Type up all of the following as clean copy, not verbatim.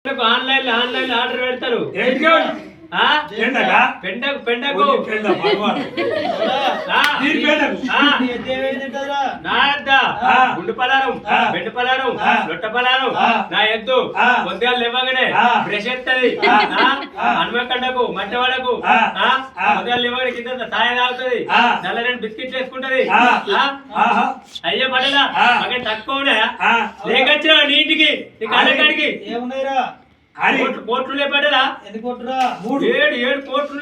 Online order పెడతారు. గుండు పలారం, బెండు పలారం, లొట్ట పలారం, నా ఎద్దు పొద్దుగా లేవగానే బ్రష్ ఎత్తది, హనుమకొండకు మట్టవాడకు పొద్దుగా లేవగానే కింద తాయ తాగుతుంది, నల్ల రెండు బిస్కెట్లు వేసుకుంటది. అయ్యే పడేలా అక్కడ తక్కువ ఉన్నాయా? లేకొచ్చినా నీటికి నీకు అడగడికి ఏమున్నాయిరా? కోట్లు పడరా? ఎన్ని కోట్లురా? 7 కోట్లు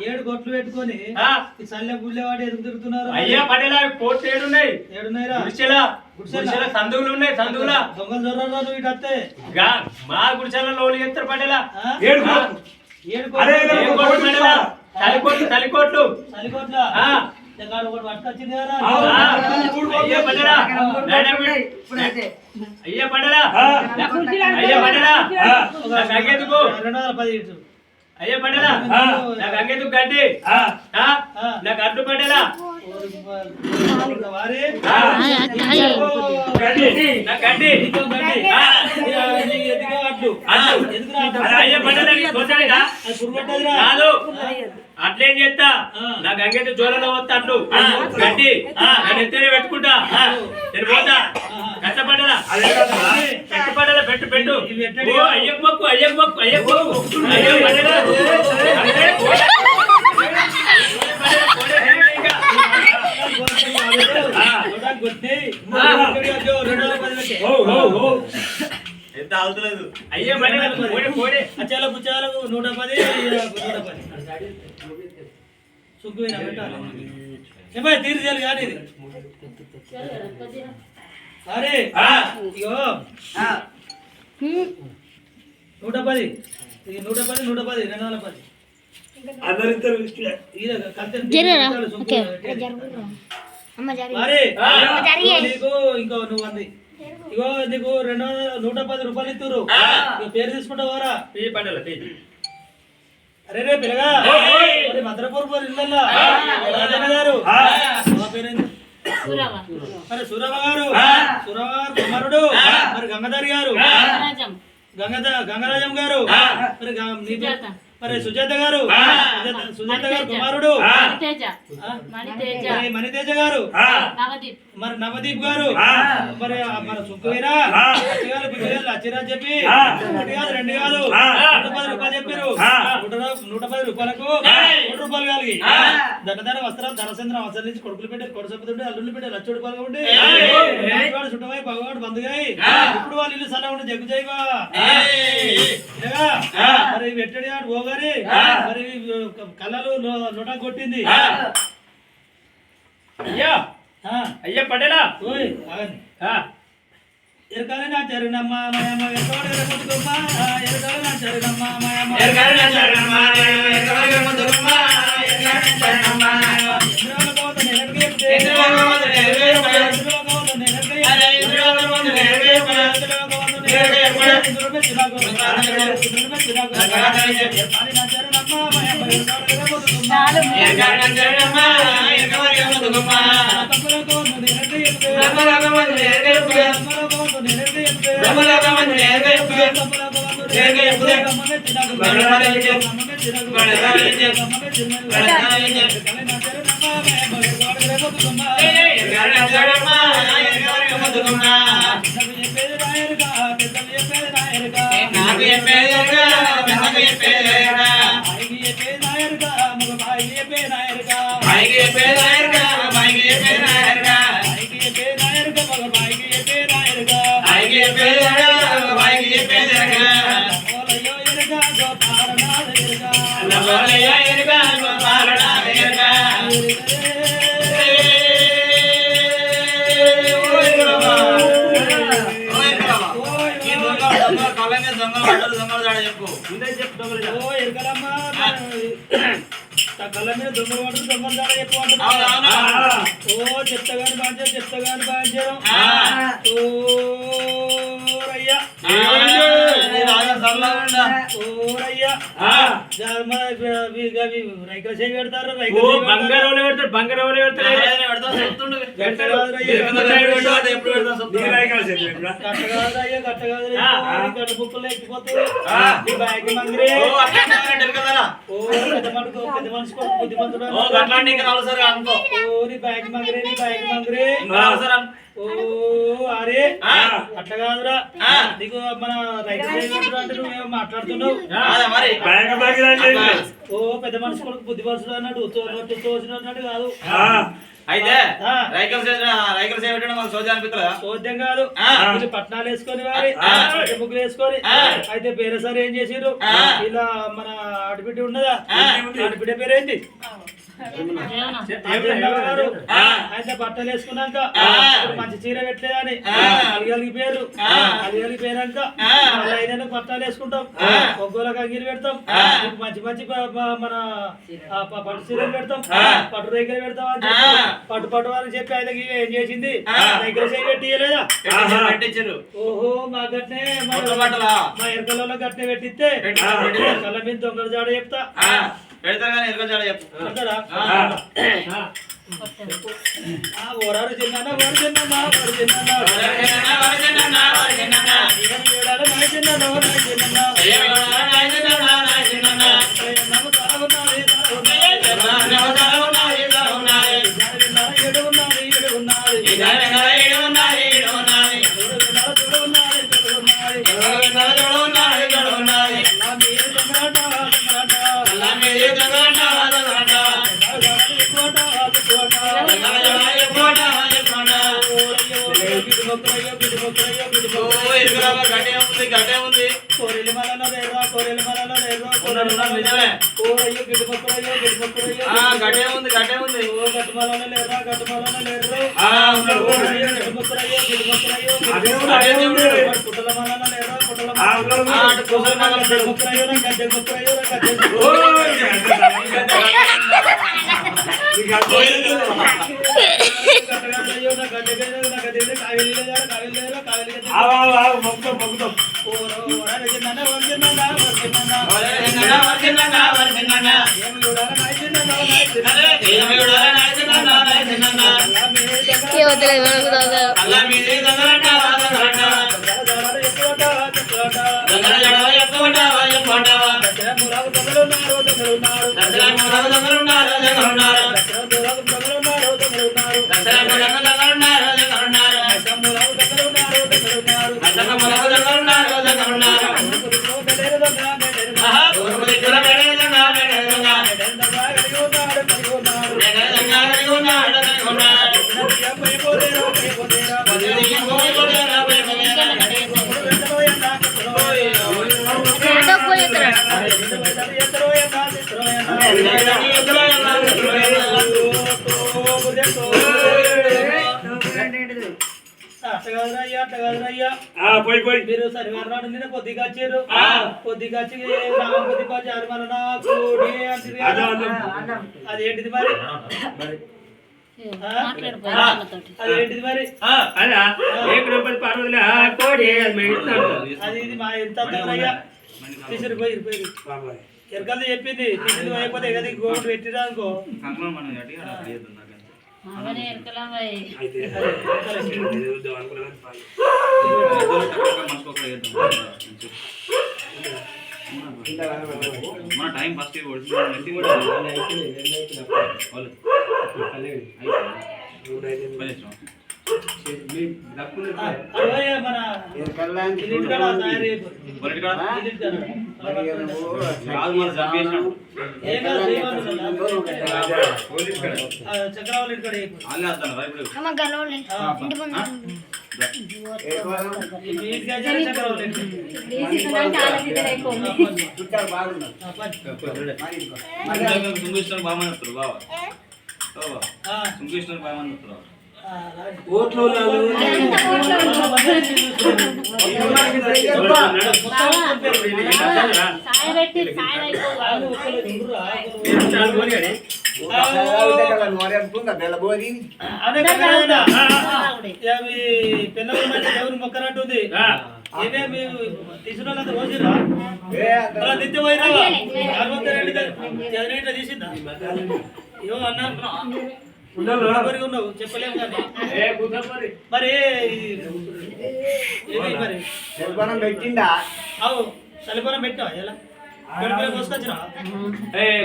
7 కోట్లు పెట్టుకొని ఈ సల్లె గుళ్ళేవాడు ఎందుకు తిరుగుతున్నారు? అయ్యా పడేలా కోట్లు 7 ఉన్నాయి. 7 ఉన్నాయిరా? గుడిసెల సందువులు ఉన్నాయి. సందువుల దొంగలు జొర్రాలు నువ్వు ఇటు వస్తే మా గుడిసెల లోలు ఎత్తారు పడేలా 7 కోట్లు తలికోట్లు అయ్యా పడేలా నాకు అంగెందుకు అయ్యా పడేలా నాకు అంగెందుకు గడ్డి నాకు అడ్డు పడేలా కాదు అట్లేం చేస్తా నా గంగెత్తి జోలలో వస్తా అట్లు గడ్డి నేను ఎత్తే పెట్టుకుంటా నేను పోతా కష్టపడ్డా కష్టపడ్డా పెట్టు పెట్టు అయ్యకు మొక్కు అయ్యకు మొక్కు అయ్యకు మొక్కు అయ్యో పడేలా ఎంత అవుతలేదు అయ్యే పోడే అచ్చాలకు పుచ్చాలకు 110 సుక్కుపోయినా పెట్టాలి తీర్చేయాలి కానీ ఇది అరే ఇగో 110 ఇది 110 210 నీకు ఇంకో నువ్వు అంది ఇగో నీకు 110 రూపాయలు ఇస్తురు పేరు తీసుకుంటావారా? అరే రే పిల్లగా భద్రపూర్ ఇళ్ళల్లా రాజన్న గారు పేరేంది? మరి సూరవ గారు కుమారుడు మరి గంగాధర్ గారు గంగరాజం గారు మరి సుజాత గారు కుమారుడు మణితేజ గారు మరి నవదీప్ గారు మరి మన సుక్కువీరా లచ్చిరాజ్ చెప్పి 1 కాదు 2 కాదు 110 రూపాయలు చెప్పారు. 110 రూపాయలకు 3 రూపాయలు కలిగి ధనధన వస్త్రాలు ధనచంద్ర అవసరం నుంచి కొడుకులు పెట్టారు కొడసప్పుతుంటే అల్లుళ్ళు పెట్టారు 1 లక్ష రూపాయలు ఉండి చుట్టమై పగవాడు బంధుగాయి ఇప్పుడు వాళ్ళు ఇల్లు సలా ఉండి జగ్గు చేయవా మరి పెట్టడి ఆడు పోగాని మరి కళ్ళలు నోటా కొట్టింది. అయ్యా అయ్యా పడేలా ఎరకాలి నా చరణమ్మ మాయమ్మ ఎరకాలి నా చరణమ్మ మాయమ్మ కళ్ళ మీద దొంగలు పడుతుంది దొంగలు దాడ చెప్పు ఓ చెప్తాగాని బాగా చెప్తాగాని బాగా ఓ కట్టగాదరయ్యా ఓరయ్యా రైతుల చేయి పెడతారు బంగారం పెడతాడు బంగారం కట్టగాదరయ్యా కట్టగాదరయ్యా గడ్డ బుక్కులు ఎక్కిపోతారు బ్యాగ్ మందిరే పెద్ద మనిషి బుద్ధిమంతుడు ఓరి బ్యాగ్ మందిరే నీ బ్యాగ్ మందిరే ఓ అరే అట్లా కాదురా నీకు మన రైతు అంటే నువ్వేమో మాట్లాడుతున్నావు ఓ పెద్ద మనిషి కొడుకు బుద్ధి పరుచుడు అన్నట్టు తోచిన అన్నట్టు కాదు అయితే రైతులు చేయడం సోద్యం అనిపిస్తుందా చోద్యం కాదు పట్నాలు వేసుకొని వారి ముగ్గులు వేసుకొని అయితే పేరు సార్ ఏం చేసిర్రు ఇలా మన ఆడబిడ్డ ఉన్నదా ఆడబిడ్డ పేరేంటి అయితే బట్టలు వేసుకున్నాక మంచి చీర పెట్టలేదని అలిగలిగి పేరు అలిగలిగి పేరాక ఐదైనా బట్టలు వేసుకుంటాం ఒక్కోలకు అంగిలు పెడతాం మంచి మంచి మన పట్టు చీరలు పెడతాం పట్టు రేఖలు పెడతాం అని పట్టు పట్టు అని చెప్పి ఆయనకి ఏం చేసింది దగ్గర చేయి పెట్టియలేదా ఓహో మా గట్నే మా ఎరకలలో గట్నే పెట్టిస్తే కళ్ళ మీద దొంగల జాడ చెప్తా పెడతారు కానీ ఎరుక జాడ చెప్పు ఓరారు చిన్న గడ్డే ఉంది కోరెలి మలలో లేరా కోరెలి మలలో లేరా గడ్డే ఉంది గడ్డే ఉంది ఓ గట్టు మలలో లేరా గట్టు మలలో లేరు పుట్టల మలలో లేరా పుట్టల మీరు శనివారం నాడు నిన్న కొద్దిగా వచ్చారు కొద్దిగా వచ్చి కొద్దిగా వచ్చారు మన నాకు అదేంటిది మరి అదేంటిది మరి అది ఇది మా ఎంత అయ్యా తీసురు పోయి ఎరకల్ది చెప్పింది తీసులు అయిపోతే కదా గోడు పెట్టిరా అనుకో మన టైం ఫస్ట్ మొక్కనట్టుంది ఏమే మేము తీసుకున్న వాళ్ళంతా పోసిర్రా అలా తిత్తి పోయినా ఇట్లా తీసిందా ఏమో అన్నా ఎవరికి ఉన్నావు చెప్పలేము కానీ మరి ఏమి మరి నిర్మాణం పెట్టిందా అవు చలిపోరం పెట్టినా ఎలా కోసుకొచ్చినా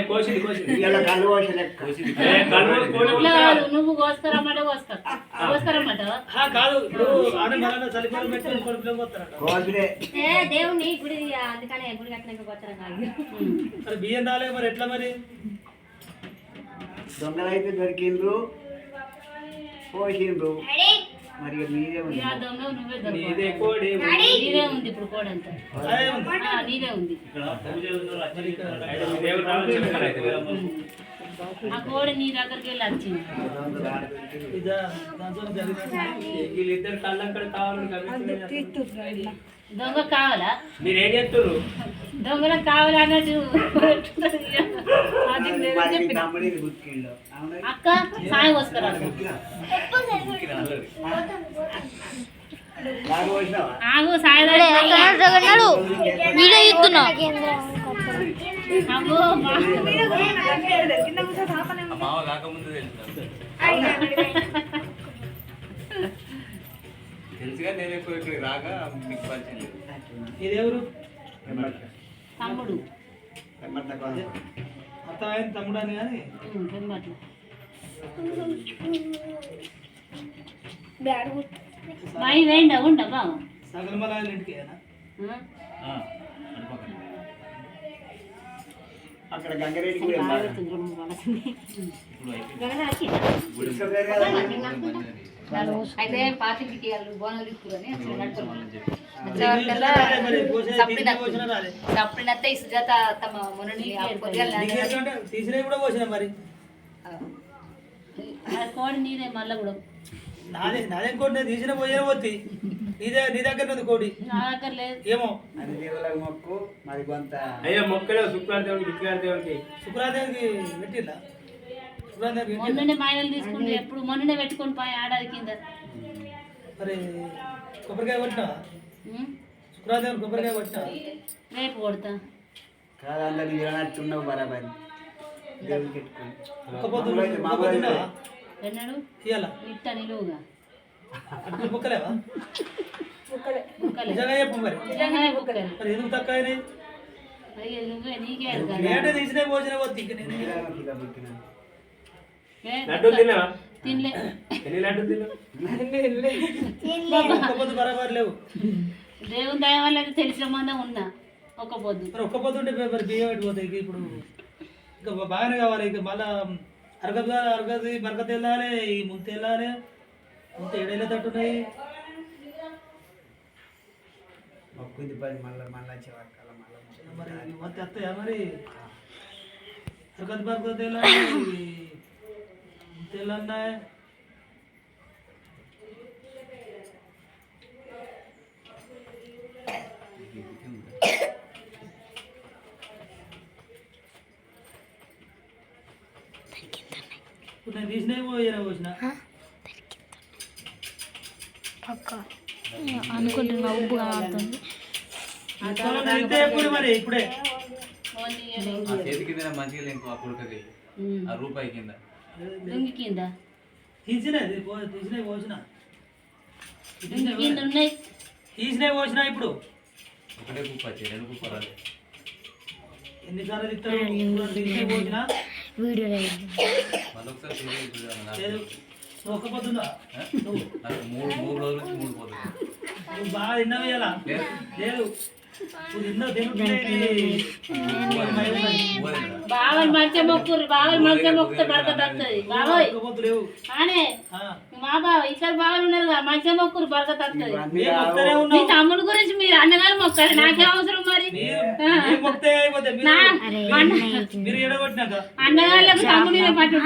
కోసింది ఇలా కళ్ళు పోసిన అట్లా కాదు, నువ్వు కోసుకురమ్మంటే కోసుకురమ్మంటావా? కాదు ఇప్పుడు ఆడ మళ్ళీ చలిపోరం పెట్టి కొడుకులో పోతారట కోసినే దేవుని గుడి అందుకనే గుడి కట్టినాక పోతారా కాదు. మరి బియ్యం రాలే మరి ఎట్లా మరి దొంగలైతే దొరికిండ్రు పోసిండ్రు మరి ఇక మీదే ఉంది ఆ దొంగ నువ్వే దొంగ. ఇదే కోడి నీదే ఉంది ఇప్పుడు కోడంతా. అదే ఉంది. నీదే ఉంది. మరి ఇక్కడ దేవుడు రావాలని చెప్తారు అయితే కదా. ఆ కోడి నీ దగ్గరికి వెళ్ళి వచ్చింది. ఇదా దాంతో జరిగింది వీళ్ళిద్దరు కళ్ళక్కడ కావాలని కనిపిస్తున్నాయి. దొంగ కావాలా? మీరు ఏం చేస్తున్నారు? దొంగలకు కావాలా అన్నట్టు అది నేను మరి చెప్పిన. తమ్ముడి గుర్తిండు అవునా అక్క సాయం వస్తారా? బాగా పోసినావా ఆగు సాయం వీడియో ఇస్తున్నా అమ్మో మా- మావ కాకముందు తెలుసు తెలుసుగా నేను ఎక్కువ ఇక్కడికి రాగా మీకు పరిచయం లేదు ఇదెవరు తమ్ముడు అత్త ఆయన తమ్ముడు అని కానీ పెంబట్లు. మై వేయండి ఉండ బావ. సగల మల ఇంటికి అక్కడ గంగారెడ్డి కూడా బాగా తుండ్రు వాళ్ళసింది. అయితే పాతింటికి వాళ్ళు బోనాలు ఇస్తురని పోసిన రాలే అప్పుడైతే ఈ సుజాత తమ మొన్న తీసినవి కూడా పోసిన మరి ఆ కోడి నీదే మళ్ళా కూడా. నాదే కోడి నేను తీసిన పోయిన పోతి నీ దగ్గర ఉంది కోడి నా దగ్గర లేదు. ఏమో అది దేవుళ్ళ మొక్కు మరి కొంత అయ్యో మొక్కలే శుక్రవారం దేవుడికి విక్రాంతి దేవుడికి శుక్రాదేవికి పెట్టిందా శుక్రాదేవికి పెట్టిందా మొన్ననే మాయలు తీసుకుంటే ఎప్పుడు మొన్ననే పెట్టుకొని పోయి ఆడాది కింద. మరి కొబ్బరికాయ కొట్టినావా ఉం? శుక్రాదేవి కొబ్బరికాయ కొట్టినావా రేపు కొడతా. కాదు అందరికి వినట్టున్నావు బరాబరి దేవుడికి పెట్టుకుని ఒక్క పొద్దున్నావా ఎన్నడు ఇయ్యాల ఇట్ట నిలువుగా అట్లు బుక్కలేవా బుక్కలే. నిజంగా చెప్పు మరి నిజంగానే బుక్కలే. మరి ఎందుకు తక్కువ అయినాయి అయ్యో నువ్వే నీకే ఎరగాలి. ఏంటో తీసినా పోసిన పోతే ఇంక నేను ఏ లడ్డూలు తిన్నావా? తినలే. ఎన్ని లడ్డూలు తిన్నావు? ఒక్క పొద్దు బరాబర్ లేవు దేవుని దయ వల్ల అయితే తెలిసిన మందం ఉన్నా ఒక పొద్దు. మరి ఒక్క పొద్దు ఉంటే మరి బియ్యం పెట్టిపోతాయి ఇక ఇప్పుడు ఇంకా బాగానే కావాలి ఇక మళ్ళా అరగది బరకత వెళ్ళాలి ఈ ముంత వెళ్ళాలి ముంత ఏడేళ్ళతట్టున్నాయి మొక్కుంది పది మళ్ళీ మళ్ళీ చివరికల మళ్ళీ మరి మొత్తం వస్తాయా మరి అరగది బరకత వెళ్ళాలి ముంత వెళ్ళన్నా ఇప్పుడు నేను తీసినవి పోసిన అనుకుంటున్నా ఉప్పు కాలుతుంది ఇంతే ఎప్పుడు మరి ఇప్పుడే ఆ చేతి కింద మంచిగా లేకు ఆ పుడకకి ఆ రూపాయి కింద లుంగి కింద తీసినవి పోసిన లుంగి కింద ఉన్నాయి. తీసినవి పోసిన ఇప్పుడు ఒకటే కుప్ప వచ్చి రెండు కుప్ప రాలే ఎన్నిసార్లు తిట్టారు తీసినవి పోసిన వీడియో మళ్ళీ ఒకసారి తిరిగి చూడాలి నాకు. లేదు నువ్వు ఒక్క పొద్దున్నా నువ్వు నాకు మూడు రోజుల నుంచి మూడు పోతుంది నువ్వు బాగా తిన్నావు ఇలా లేదు. లేదు నువ్వు తిన్నావు తింటుంటే బావలు మంచిగా మొక్కురు. బావలు మంచిగా మొక్కుతే బరకత వస్తుంది. బావోయ్ ఒక్క పొద్దు లేవు ఆనే మా బావ ఇద్దరు బావలు ఉన్నారు కదా, మంచిగా మొక్కురు బరకత వస్తుంది. మేము మొక్కనే మీ ఉన్నాం తమ్ముడు గురించి మీరు అన్నగారు మొక్కాలి, నాకే అవసరం మరి. మీరు మొక్కితే అయిపోతే నా మీరు ఎడగొట్టినాక అన్నగాళ్ళకు తమ్ముడినే పట్టు